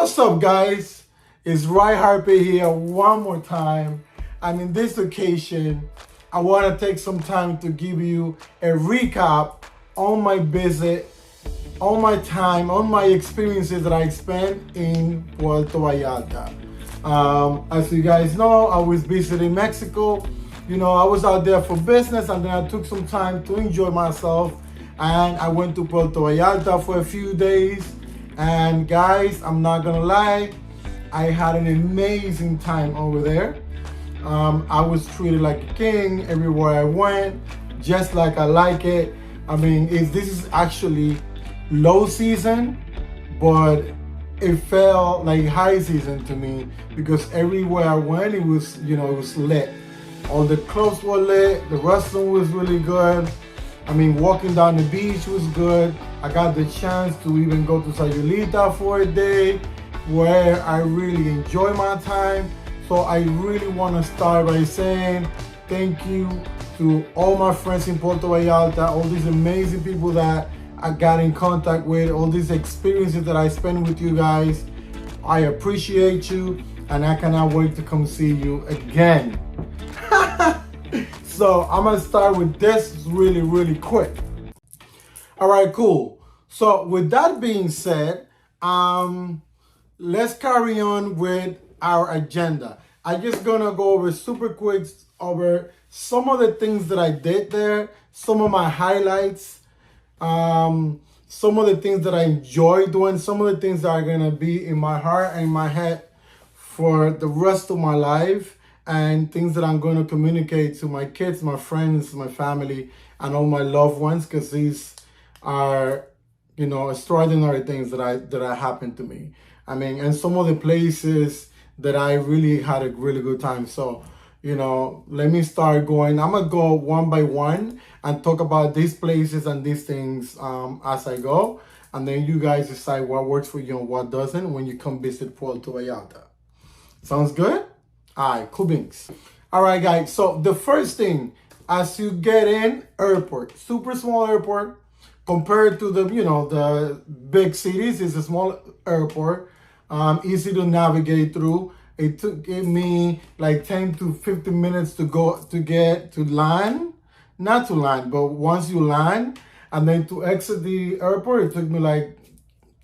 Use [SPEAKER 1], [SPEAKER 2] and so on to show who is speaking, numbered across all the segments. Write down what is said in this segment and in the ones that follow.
[SPEAKER 1] What's up, guys? It's Rayharperintl here one more time. And in this occasion, I want to take some time to give you a recap on my visit, on my time, on my experiences that I spent in Puerto Vallarta. As you guys know, I was visiting Mexico. I was out there for business, and then I took some time to enjoy myself. And I went to Puerto Vallarta for a few days. And guys, I'm not gonna lie, I had an amazing time over there. I was treated like a king everywhere I went, just like I like it. I mean, this is actually low season, but it felt like high season to me because everywhere I went, it was lit. All the clubs were lit, the restaurant was really good. I mean, walking down the beach was good. I got the chance to even go to Sayulita for a day where I really enjoy my time. So I really want to start by saying thank you to all my friends in Puerto Vallarta, all these amazing people that I got in contact with, all these experiences that I spent with you guys. I appreciate you, and I cannot wait to come see you again. So I'm gonna start with this really quick. All right, cool. So with that being said, let's carry on with our agenda. I'm just gonna go over super quick over some of the things that I did there, some of my highlights, some of the things that I enjoy doing, some of the things that are gonna be in my heart and in my head for the rest of my life, and things that I'm going to communicate to my kids, my friends, my family, and all my loved ones, because these are, extraordinary things that happened to me. I mean, and some of the places that I really had a really good time. So, let me start going. I'm going to go one by one and talk about these places and these things as I go. And then you guys decide what works for you and what doesn't when you come visit Puerto Vallarta. Sounds good? All right, cool beans. All right, guys. So the first thing, as you get in, airport, super small airport compared to the big cities. It's a small airport, easy to navigate through. It took me like 10 to 15 minutes to get to land, not to land, but once you land, and then to exit the airport, it took me like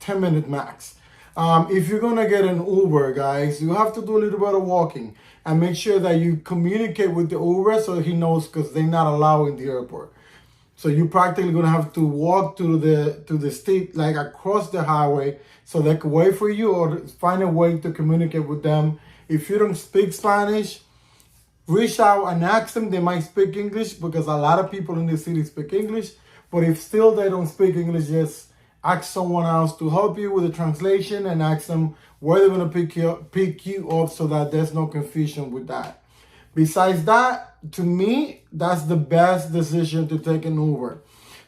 [SPEAKER 1] 10 minutes max. If you're gonna get an Uber, guys, you have to do a little bit of walking and make sure that you communicate with the Uber so he knows, because they're not allowed in the airport. So you're practically gonna have to walk to the street, like across the highway, so they can wait for you or find a way to communicate with them. If you don't speak Spanish, reach out and ask them. They might speak English because a lot of people in the city speak English. But if still they don't speak English, just ask someone else to help you with the translation and ask them where they're going to pick you up so that there's no confusion with that. Besides that, to me, that's the best decision to take an Uber.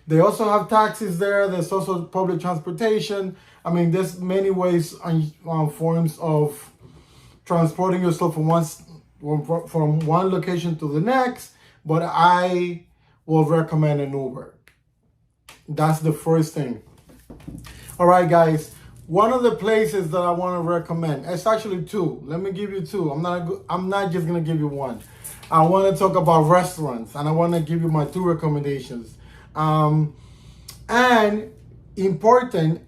[SPEAKER 1] They also have taxis there. There's also public transportation. I mean, there's many ways and forms of transporting yourself from one location to the next, but I will recommend an Uber. That's the first thing. All right, guys, one of the places that I want to recommend, it's actually two. Let me give you two. I'm not just going to give you one. I want to talk about restaurants, and I want to give you my two recommendations. And important,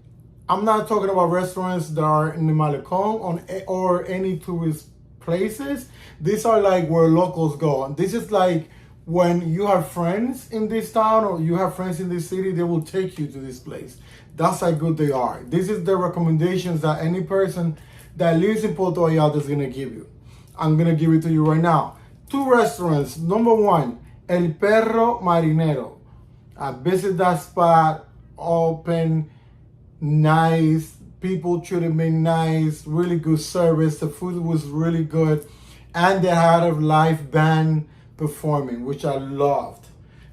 [SPEAKER 1] I'm not talking about restaurants that are in the Malecon or any tourist places. These are like where locals go. This is like when you have friends in this town or you have friends in this city, they will take you to this place. That's how good they are. This is the recommendations that any person that lives in Puerto Vallarta is going to give you. I'm going to give it to you right now. Two restaurants. Number one, El Perro Marinero. I visit that spot, open, nice. People treated me nice, really good service. The food was really good. And they had a live band performing, which I loved.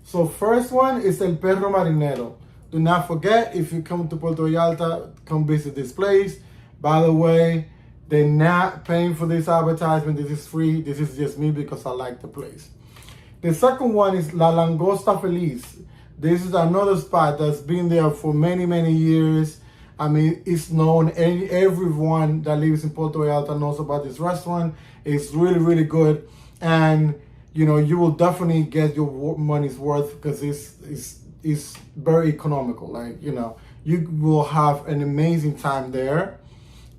[SPEAKER 1] So first one is El Perro Marinero. Do not forget, if you come to Puerto Vallarta, come visit this place. By the way, they're not paying for this advertisement. This is free. This is just me because I like the place. The second one is La Langosta Feliz. This is another spot that's been there for many years. I mean, it's known, and everyone that lives in Puerto Vallarta knows about this restaurant. It's really, really good. And, you know, you will definitely get your money's worth because it's very economical. Like, you know, you will have an amazing time there.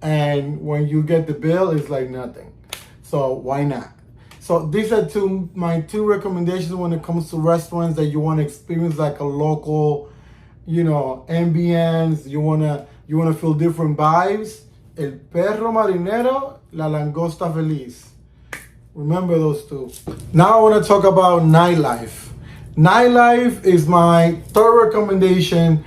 [SPEAKER 1] And when you get the bill, it's like nothing. So why not? So these are my two recommendations when it comes to restaurants that you want to experience like a local, you know, ambience. You wanna feel different vibes. El perro marinero, la langosta feliz. Remember those two. Now I want to talk about nightlife. Nightlife is my third recommendation.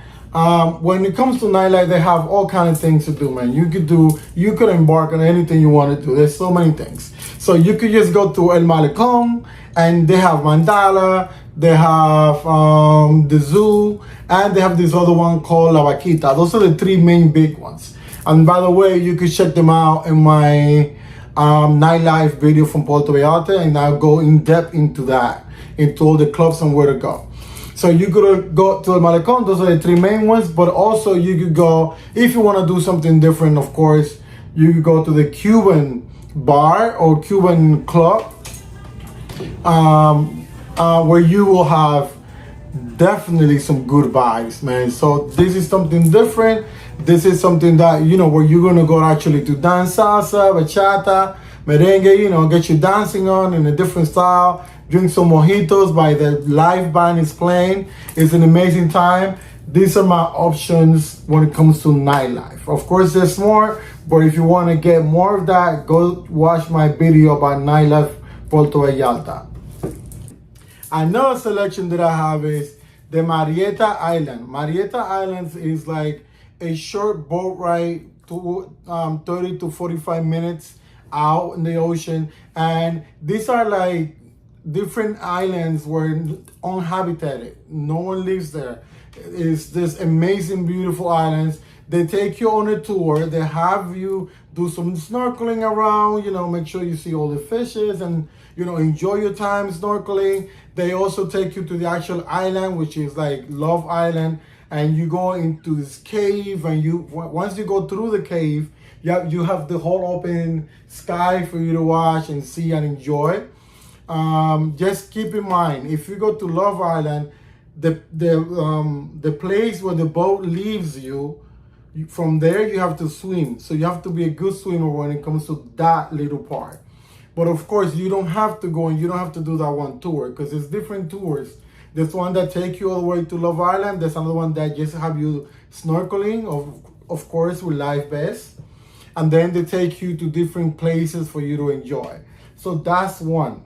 [SPEAKER 1] When it comes to nightlife, they have all kind of things to do, man. You could embark on anything you want to do. There's so many things. So you could just go to El Malecón, and they have Mandala, they have the zoo, and they have this other one called La Vaquita. Those are the three main big ones. And by the way, you could check them out in my nightlife video from Puerto Vallarta, and I'll go in depth into that, into all the clubs and where to go. So you could go to El Malecón, those are the three main ones, but also you could go, if you want to do something different, of course, you could go to the Cuban bar or Cuban club, where you will have definitely some good vibes, man. So this is something different. This is something that, you know, where you're going to go actually to dance salsa, bachata, merengue, you know, get you dancing on in a different style. Drink some mojitos by the live band is playing. It's an amazing time. These are my options when it comes to nightlife. Of course, there's more, but if you want to get more of that, go watch my video about nightlife Puerto Vallarta. Another selection that I have is the Marietta Island. Marietta Islands is like a short boat ride to 30 to 45 minutes out in the ocean. And these are like different islands where uninhabited, no one lives there. It's this amazing, beautiful islands. They take you on a tour. They have you do some snorkeling around, you know, make sure you see all the fishes and, you know, enjoy your time snorkeling. They also take you to the actual island, which is like Love Island. And you go into this cave, and once you go through the cave, you have the whole open sky for you to watch and see and enjoy. Just keep in mind, if you go to Love Island, the place where the boat leaves you, from there you have to swim. So you have to be a good swimmer when it comes to that little part. But of course, you don't have to go and you don't have to do that one tour, because there's different tours. There's one that take you all the way to Love Island. There's another one that just have you snorkeling, of course, with life vests. And then they take you to different places for you to enjoy. So that's one.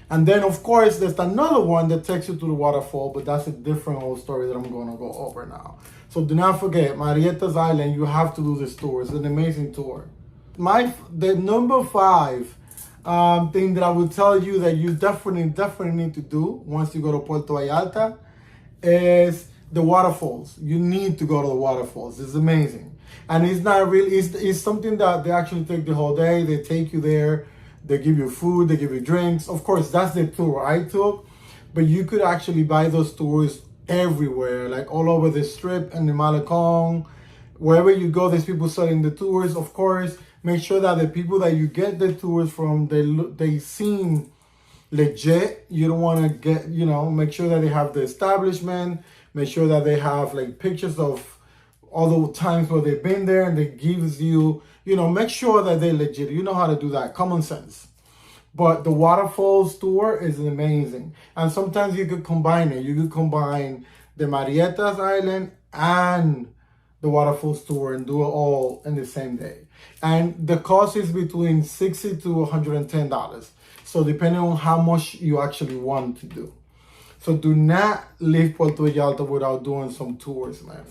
[SPEAKER 1] And then, of course, there's another one that takes you to the waterfall, but that's a different whole story that I'm going to go over now. So do not forget, Marietta's Island, you have to do this tour. It's an amazing tour. The number 5 thing that I would tell you that you definitely need to do once you go to Puerto Vallarta is the waterfalls. You need to go to the waterfalls. It's amazing. And it's not really, it's something that they actually take the whole day. They take you there. They give you food, they give you drinks. Of course, that's the tour I took, but you could actually buy those tours everywhere, like all over the strip and the Malecón. Wherever you go, there's people selling the tours. Of course, make sure that the people that you get the tours from, they seem legit. You don't want to get, you know, make sure that they have the establishment, make sure that they have like pictures of all the times where they've been there, and they gives you, you know, make sure that they're legit. You know how to do that, common sense. But the waterfalls tour is amazing. And sometimes you could combine it. You could combine the Marietta's Island and the waterfalls tour and do it all in the same day. And the cost is between $60 to $110. So depending on how much you actually want to do. So do not leave Puerto Vallarta without doing some tours, man.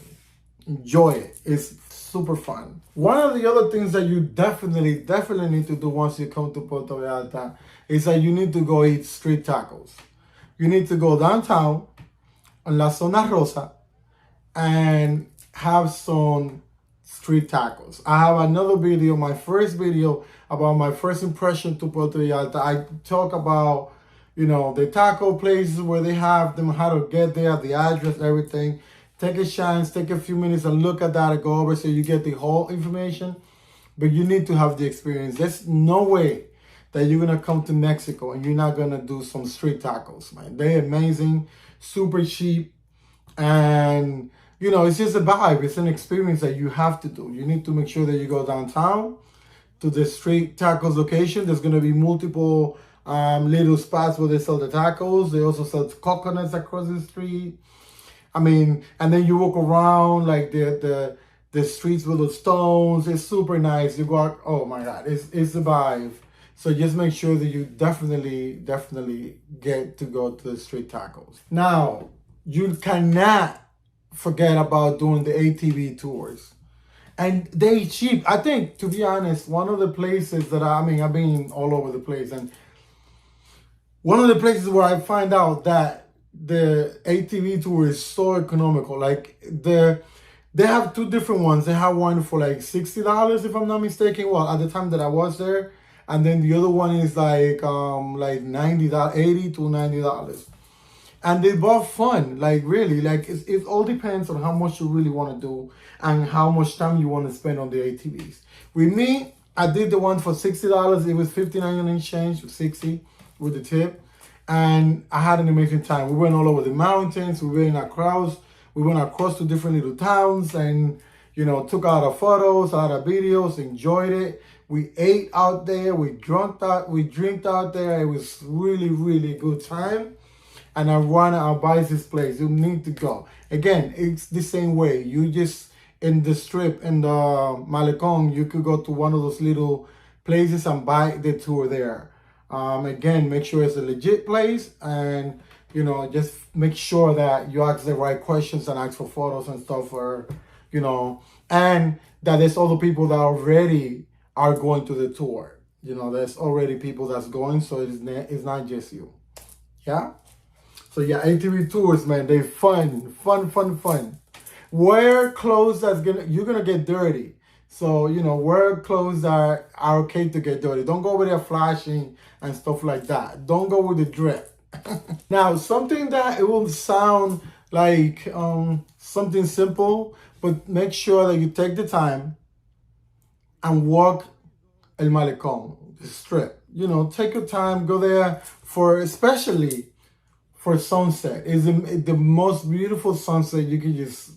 [SPEAKER 1] Enjoy it. It's super fun. One of the other things that you definitely need to do once you come to Puerto Vallarta is that you need to go eat street tacos. You need to go downtown on La Zona Rosa and have some street tacos. I have another video, my first video about my first impression to Puerto Vallarta. I talk about, you know, the taco places where they have them, how to get there, the address, everything. take a chance, take a few minutes and look at that and go over so you get the whole information. But you need to have the experience. There's no way that you're gonna come to Mexico and you're not gonna do some street tacos, man. They're amazing, super cheap, and it's just a vibe. It's an experience that you have to do. You need to make sure that you go downtown to the street tacos location. There's gonna be multiple little spots where they sell the tacos. They also sell coconuts across the street. I mean, and then you walk around like the streets with the stones. It's super nice. You go out, oh my God, it's a vibe. So just make sure that you definitely get to go to the street tacos. Now, you cannot forget about doing the ATV tours. And they cheap. I think, to be honest, one of the places that I've been all over the place, and one of the places where I find out that the ATV tour is so economical. Like they have two different ones. They have one for like $60, if I'm not mistaken. Well, at the time that I was there, and then the other one is like $90, $80 to $90. And they both fun, like really, like it all depends on how much you really want to do and how much time you want to spend on the ATVs. With me, I did the one for $60. It was 59 and change, 60 with the tip, and I had an amazing time. We went all over the mountains. We went across. We went across to different little towns, and took a lot of photos, a lot of videos, enjoyed it. We ate out there. We drank out there. It was really, really good time. And I want to advise this place. You need to go. Again, it's the same way. You just, in the strip, in the Malecon, you could go to one of those little places and buy the tour there. Again, make sure it's a legit place, and, just make sure that you ask the right questions and ask for photos and stuff, and that there's other people that already are going to the tour. There's already people that's going, so it's not just you. Yeah? So yeah, ATV tours, man, they fun. Wear clothes you're gonna get dirty. So, wear clothes that are okay to get dirty. Don't go over there flashing and stuff like that. Don't go with the drip. Now, something that it will sound like something simple, but make sure that you take the time and walk El Malecón, the strip. Take your time, go there especially for sunset. It's the most beautiful sunset. You can just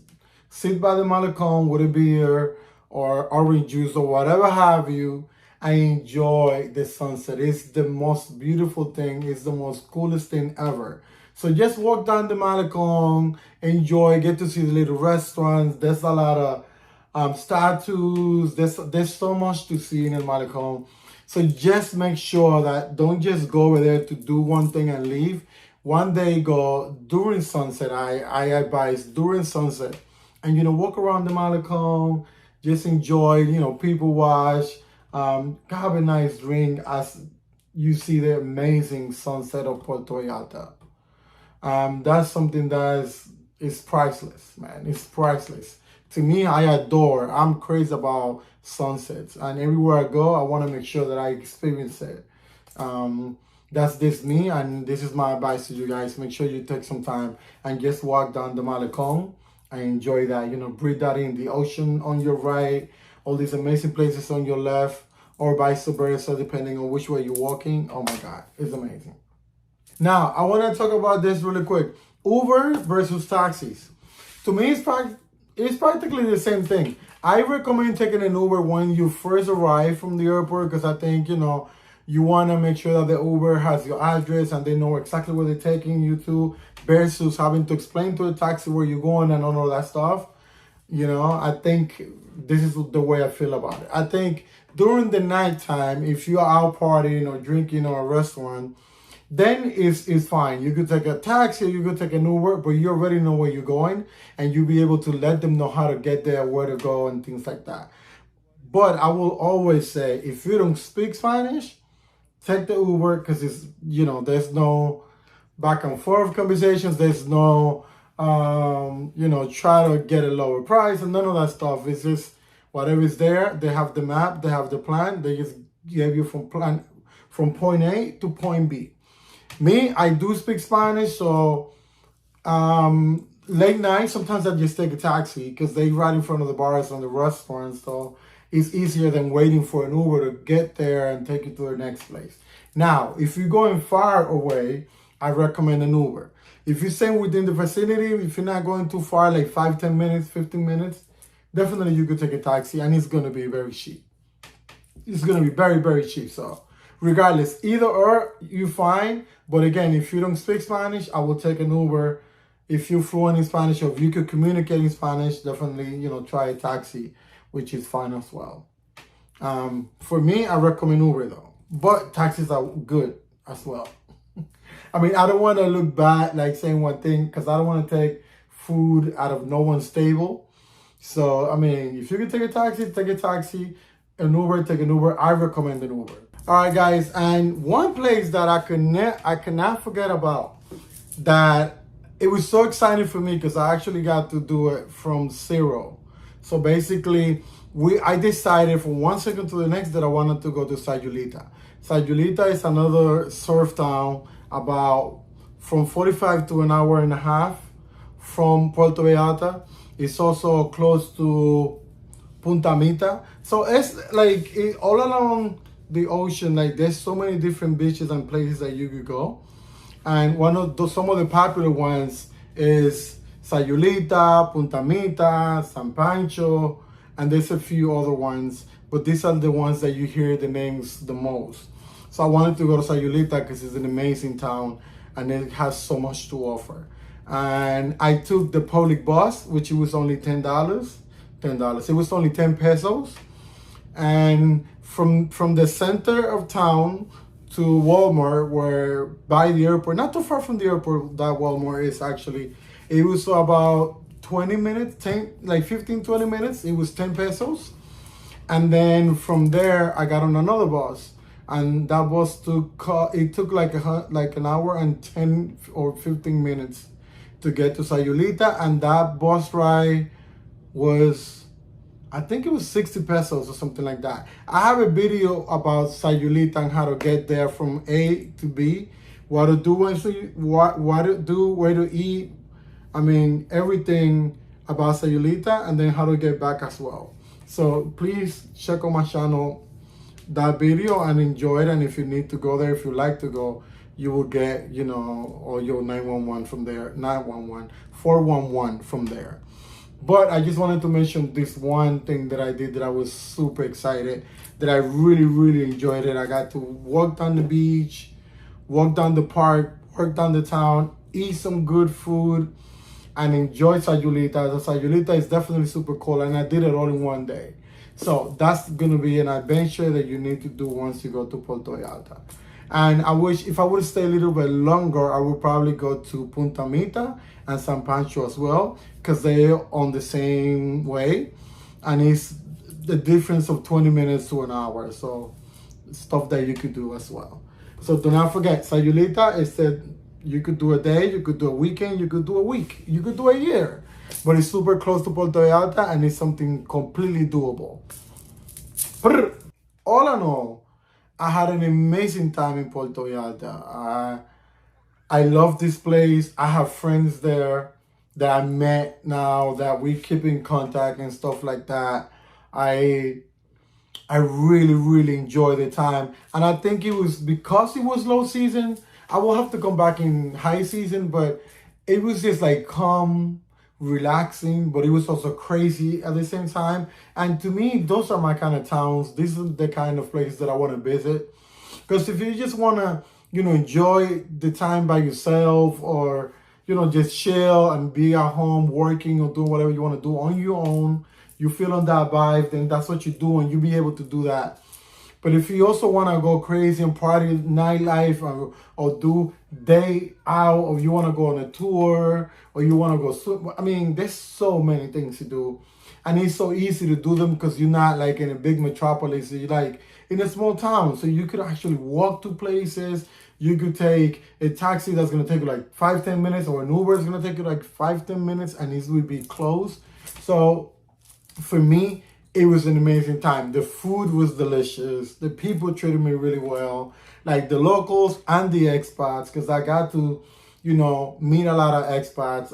[SPEAKER 1] sit by the Malecón with a beer or orange juice or whatever have you, and enjoy the sunset. It's the most beautiful thing. It's the most coolest thing ever. So just walk down the Malecón, enjoy, get to see the little restaurants. There's a lot of statues. There's so much to see in El Malecón. So just make sure that don't just go over there to do one thing and leave. One day go during sunset. I advise during sunset, and walk around the Malecón, just enjoy, people watch, have a nice drink as you see the amazing sunset of Puerto Vallarta. That's something that is priceless, man. It's priceless. To me, I'm crazy about sunsets, and everywhere I go, I want to make sure that I experience it. That's this me, and this is my advice to you guys. Make sure you take some time and just walk down the Malecón and enjoy that. Breathe that in. The ocean on your right, all these amazing places on your left, or vice versa, depending on which way you're walking. Oh my God, it's amazing. Now, I want to talk about this really quick. Uber versus taxis. To me, it's practically the same thing. I recommend taking an Uber when you first arrive from the airport, because I think, you want to make sure that the Uber has your address and they know exactly where they're taking you to, versus having to explain to the taxi where you're going and all that stuff. I think this is the way I feel about it. I think during the nighttime, if you're out partying or drinking or a restaurant, then it's fine. You could take a taxi, you could take an Uber, but you already know where you're going, and you'll be able to let them know how to get there, where to go, and things like that. But I will always say, if you don't speak Spanish, take the Uber, because it's, there's no back and forth conversations. There's no, try to get a lower price and none of that stuff. It's just whatever is there. They have the map, they have the plan. They just give you from point A to point B. Me, I do speak Spanish, so late night, sometimes I just take a taxi because they right in front of the bars and the restaurants, so it's easier than waiting for an Uber to get there and take you to the next place. Now, if you're going far away, I recommend an Uber. If you're staying within the vicinity, if you're not going too far, like 5, 10 minutes, 15 minutes, definitely you could take a taxi and it's going to be very cheap. It's going to be very, very cheap. So regardless, either or, you fine. But again, if you don't speak Spanish, I will take an Uber. If you're fluent in Spanish or if you could communicate in Spanish, definitely, try a taxi, which is fine as well. For me, I recommend Uber though, but taxis are good as well. I mean, I don't want to look bad like saying one thing because I don't want to take food out of no one's table. So, I mean, if you can take a taxi, take a taxi. An Uber, take an Uber. I recommend an Uber. All right, guys. And one place that I cannot forget about, that it was so exciting for me because I actually got to do it from zero. So basically, I decided from one second to the next that I wanted to go to Sayulita. Sayulita is another surf town about from 45 to an hour and a half from Puerto Vallarta. It's also close to Punta Mita. So it's like all along the ocean, like there's so many different beaches and places that you could go. And some of the popular ones is Sayulita, Punta Mita, San Pancho, and there's a few other ones, but these are the ones that you hear the names the most. So I wanted to go to Sayulita because it's an amazing town and it has so much to offer. And I took the public bus, which it was only $10. It was only 10 pesos. And from the center of town to Walmart, where by the airport, not too far from the airport that Walmart is actually, it was about 20 minutes, 15, 20 minutes. It was 10 pesos. And then from there, I got on another bus. And that bus took like an hour and 10 or 15 minutes to get to Sayulita. And that bus ride was, I think it was 60 pesos or something like that. I have a video about Sayulita and how to get there from A to B, what to do, where to eat. I mean, everything about Sayulita, and then how to get back as well. So please check on my channel that video and enjoy it. And if you need to go there, if you like to go, you will get, all your 911 from there, 411 from there. But I just wanted to mention this one thing that I did that I was super excited, that I really, really enjoyed it. I got to walk down the beach, walk down the park, walk down the town, eat some good food, and enjoy Sayulita. The Sayulita is definitely super cool, and I did it all in one day. So that's going to be an adventure that you need to do once you go to Puerto Vallarta. And I wish if I would stay a little bit longer, I would probably go to Punta Mita and San Pancho as well, because they're on the same way. And it's the difference of 20 minutes to an hour. So stuff that you could do as well. So do not forget, Sayulita is that you could do a day, you could do a weekend, you could do a week, you could do a year. But it's super close to Puerto Vallarta and it's something completely doable. All in all, I had an amazing time in Puerto Vallarta. I love this place. I have friends there that I met now that we keep in contact and stuff like that. I really, really enjoyed the time. And I think it was because it was low season. I will have to come back in high season, but it was just like calm, relaxing, but it was also crazy at the same time. And to me, those are my kind of towns. These are the kind of places that I want to visit. Because if you just want to, enjoy the time by yourself, or, just chill and be at home working or doing whatever you want to do on your own, you feel on that vibe, then that's what you do and you'll be able to do that. But if you also want to go crazy and party nightlife, or do day out, or you want to go on a tour, or you want to go swim, I mean, there's so many things to do. And it's so easy to do them because you're not like in a big metropolis. You're like in a small town. So you could actually walk to places. You could take a taxi that's going to take you like 5-10 minutes, or an Uber is going to take you like 5-10 minutes, and it would be close. So for me, it was an amazing time. The food was delicious. The people treated me really well, like the locals and the expats, because I got to meet a lot of expats.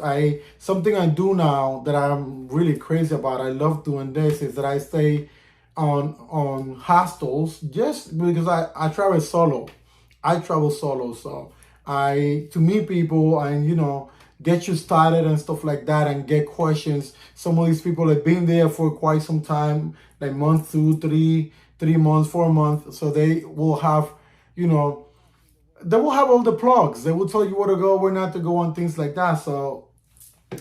[SPEAKER 1] Something I do now that I'm really crazy about. I love doing this is that I stay on hostels just because I travel solo. I travel solo, so I to meet people and get you started and stuff like that and get questions. Some of these people have been there for quite some time, like month, 2, 3, 3 months, 4 months. So you know, they will have all the plugs. They will tell you where to go, where not to go, and things like that. So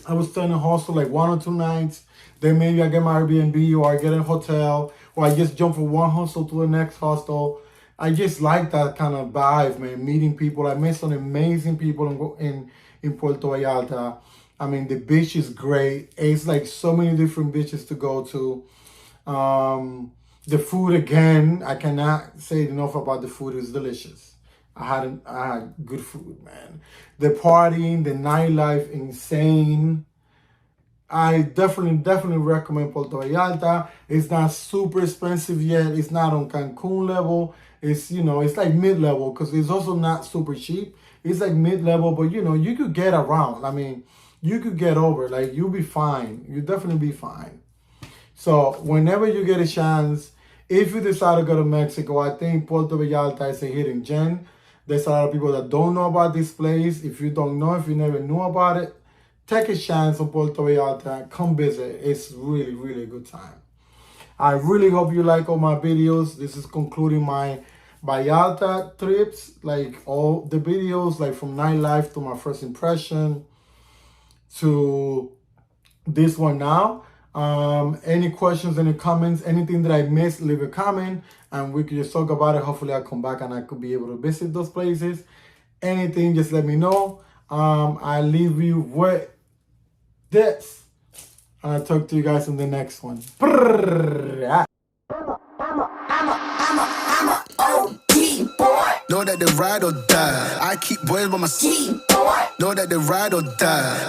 [SPEAKER 1] I was staying in a hostel like 1 or 2 nights. Then maybe I get my Airbnb or I get a hotel or I just jump from one hostel to the next hostel. I just like that kind of vibe, man. Meeting people. I met some amazing people in Puerto Vallarta. I mean, the beach is great. It's like so many different beaches to go to. The food again, I cannot say enough about the food. It's delicious. I had good food, man. The partying, the nightlife, insane. I definitely recommend Puerto Vallarta. It's not super expensive yet. It's not on Cancun level. It's like mid-level because it's also not super cheap. It's like mid-level, but you could get around. I mean, you could get over. Like, you'll be fine. You'll definitely be fine. So whenever you get a chance, if you decide to go to Mexico, I think Puerto Vallarta is a hidden gem. There's a lot of people that don't know about this place. If you don't know, if you never knew about it, take a chance on Puerto Vallarta. Come visit. It's really, really a good time. I really hope you like all my videos. This is concluding my Vallarta trips. Like all the videos, like from nightlife to my first impression to this one now. Any questions, any comments, anything that I missed, leave a comment and we could just talk about it. Hopefully I'll come back and I could be able to visit those places. Anything, just let me know. I leave you with this. And I'll talk to you guys in the next one.
[SPEAKER 2] Know that they ride or die. I keep boys by my seat. Know that they ride or die.